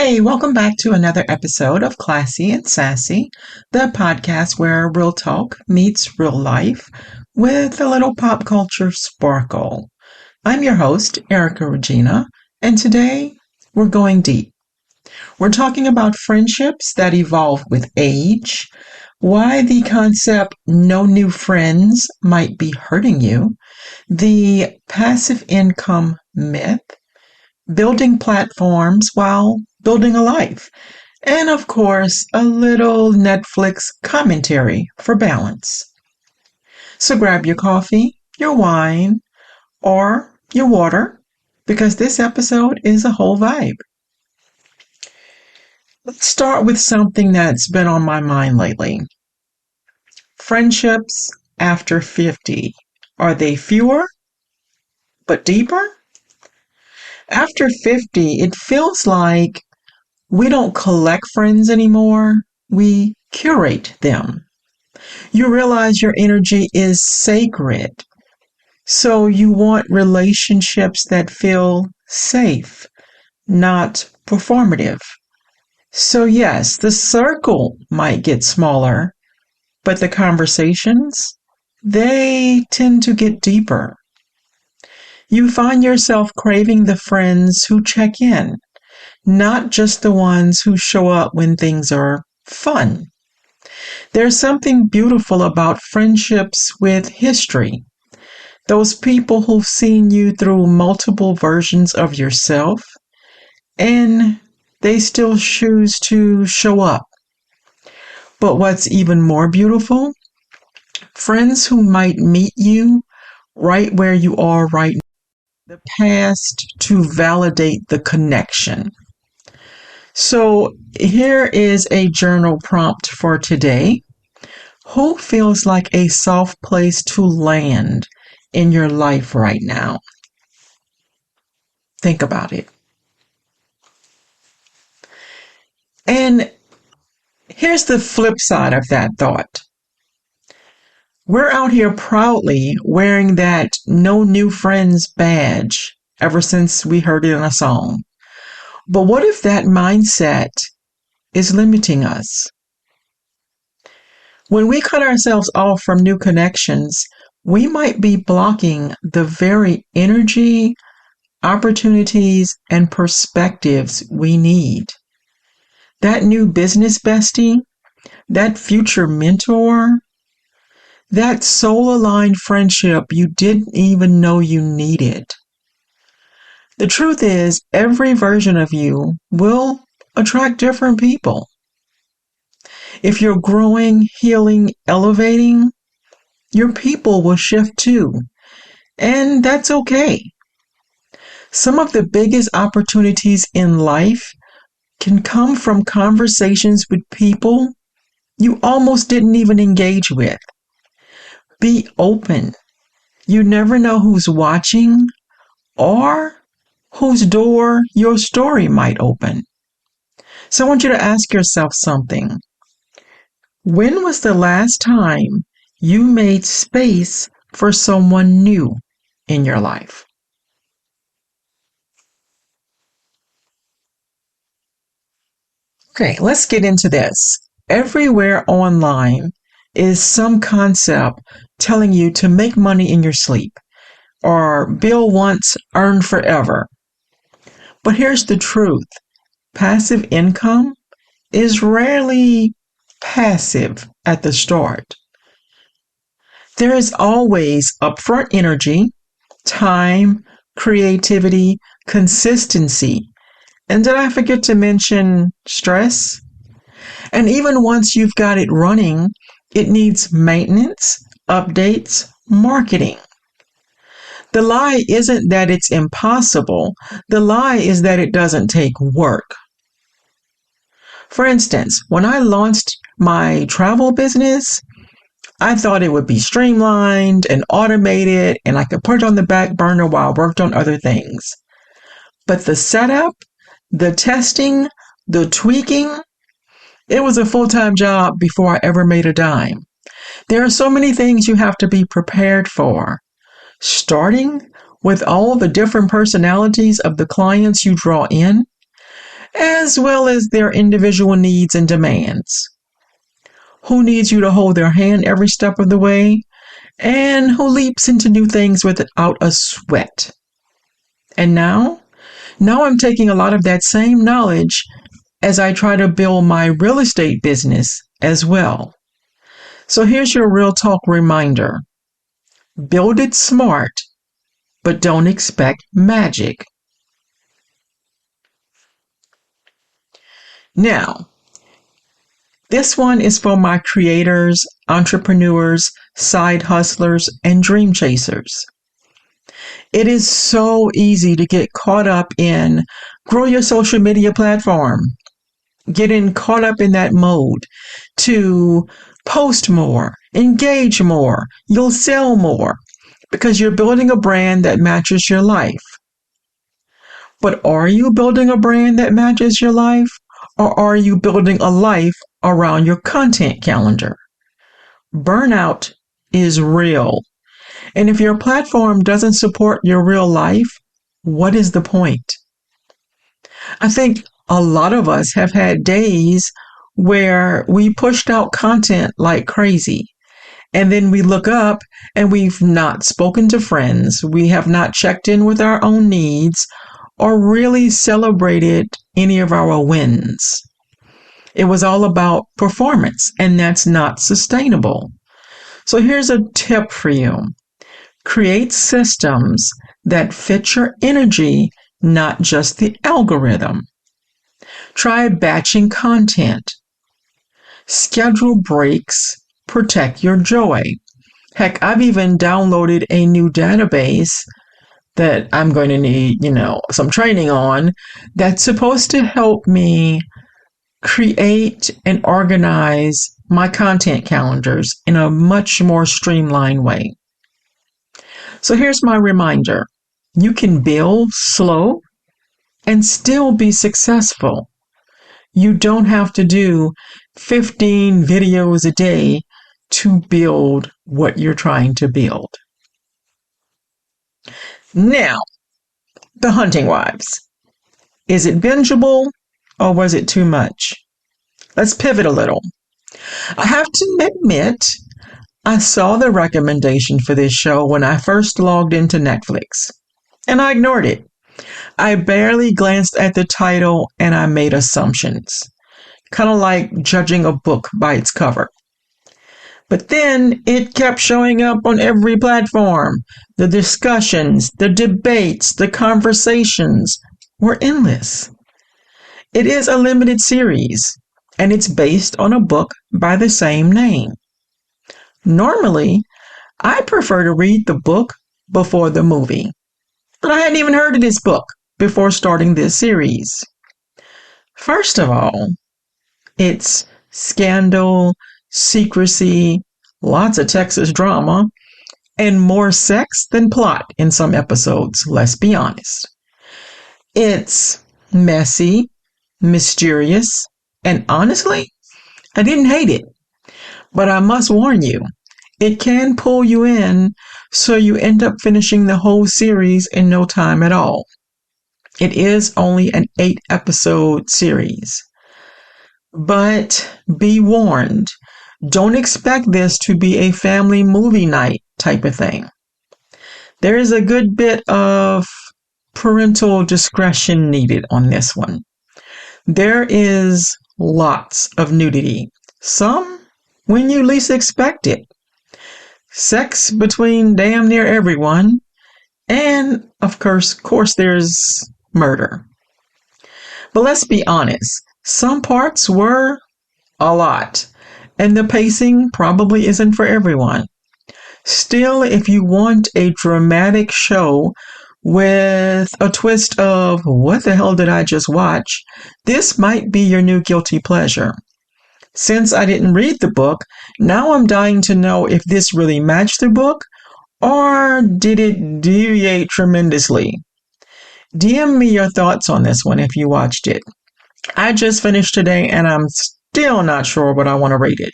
Hey, welcome back to another episode of Classy and Sassy, the podcast where real talk meets real life with a little pop culture sparkle. I'm your host, Erica Regina, and today we're going deep. We're talking about friendships that evolve with age, why the concept no new friends might be hurting you, the passive income myth, building platforms while building a life, and of course, a little Netflix commentary for balance. So grab your coffee, your wine, or your water, because this episode is a whole vibe. Let's start with something that's been on my mind lately. Friendships after 50. Are they fewer but deeper? After 50, it feels like we don't collect friends anymore, we curate them. You realize your energy is sacred, so you want relationships that feel safe, not performative. So yes, the circle might get smaller, but the conversations, they tend to get deeper. You find yourself craving the friends who check in, not just the ones who show up when things are fun. There's something beautiful about friendships with history. Those people who've seen you through multiple versions of yourself, and they still choose to show up. But what's even more beautiful? Friends who might meet you right where you are right now. The past to validate the connection. So here is a journal prompt for today. Who feels like a soft place to land in your life right now? Think about it. And here's the flip side of that thought. We're out here proudly wearing that no new friends badge ever since we heard it in a song. But what if that mindset is limiting us? When we cut ourselves off from new connections, we might be blocking the very energy, opportunities, and perspectives we need. That new business bestie, that future mentor, that soul-aligned friendship you didn't even know you needed. The truth is, every version of you will attract different people. If you're growing, healing, elevating, your people will shift too, and that's okay. Some of the biggest opportunities in life can come from conversations with people you almost didn't even engage with. Be open. You never know who's watching or whose door your story might open. So I want you to ask yourself something. When was the last time you made space for someone new in your life? Okay, let's get into this. Everywhere online is some concept telling you to make money in your sleep or bill once, earn forever. But here's the truth. Passive income is rarely passive at the start. There is always upfront energy, time, creativity, consistency. And did I forget to mention stress? And even once you've got it running, it needs maintenance, updates, marketing. The lie isn't that it's impossible. The lie is that it doesn't take work. For instance, when I launched my travel business, I thought it would be streamlined and automated and I could put it on the back burner while I worked on other things. But the setup, the testing, the tweaking, it was a full-time job before I ever made a dime. There are so many things you have to be prepared for, starting with all the different personalities of the clients you draw in, as well as their individual needs and demands. Who needs you to hold their hand every step of the way, and who leaps into new things without a sweat. And now I'm taking a lot of that same knowledge as I try to build my real estate business as well. So here's your real talk reminder. Build it smart, but don't expect magic. Now, this one is for my creators, entrepreneurs, side hustlers, and dream chasers. It is so easy to get caught up in grow your social media platform, getting caught up in that mode to post more, engage more, you'll sell more because you're building a brand that matches your life. But are you building a brand that matches your life, or are you building a life around your content calendar? Burnout is real. And if your platform doesn't support your real life, what is the point? I think a lot of us have had days where we pushed out content like crazy. And then we look up and we've not spoken to friends. We have not checked in with our own needs or really celebrated any of our wins. It was all about performance, and that's not sustainable. So here's a tip for you. Create systems that fit your energy, not just the algorithm. Try batching content. Schedule breaks. Protect your joy. Heck, I've even downloaded a new database that I'm going to need, some training on that's supposed to help me create and organize my content calendars in a much more streamlined way. So here's my reminder. You can build slow and still be successful. You don't have to do 15 videos a day to build what you're trying to build. Now, The Hunting Wives. Is it bingeable or was it too much? Let's pivot a little. I have to admit, I saw the recommendation for this show when I first logged into Netflix, and I ignored it. I barely glanced at the title and I made assumptions, kind of like judging a book by its cover. But then it kept showing up on every platform. The discussions, the debates, the conversations were endless. It is a limited series, and it's based on a book by the same name. Normally, I prefer to read the book before the movie, but I hadn't even heard of this book before starting this series. First of all, it's scandal, secrecy, lots of Texas drama, and more sex than plot in some episodes, let's be honest. It's messy, mysterious, and honestly, I didn't hate it. But I must warn you, it can pull you in so you end up finishing the whole series in no time at all. It is only an 8-episode series. But be warned, don't expect this to be a family movie night type of thing. There is a good bit of parental discretion needed on this one. There is lots of nudity, some when you least expect it. Sex between damn near everyone, and of course there's murder. But let's be honest, some parts were a lot, and the pacing probably isn't for everyone. Still, if you want a dramatic show with a twist of what the hell did I just watch, this might be your new guilty pleasure. Since I didn't read the book, now I'm dying to know if this really matched the book or did it deviate tremendously. DM me your thoughts on this one if you watched it. I just finished today and I'm still not sure what I want to rate it.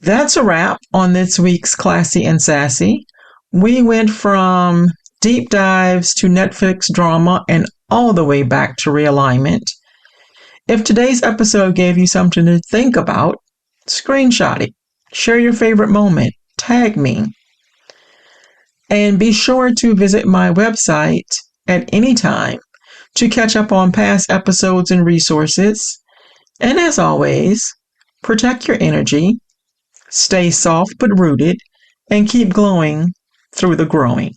That's a wrap on this week's Classy and Sassy. We went from deep dives to Netflix drama and all the way back to realignment. If today's episode gave you something to think about, screenshot it, share your favorite moment, tag me, and be sure to visit my website at any time to catch up on past episodes and resources. And as always, protect your energy, stay soft but rooted, and keep glowing through the growing.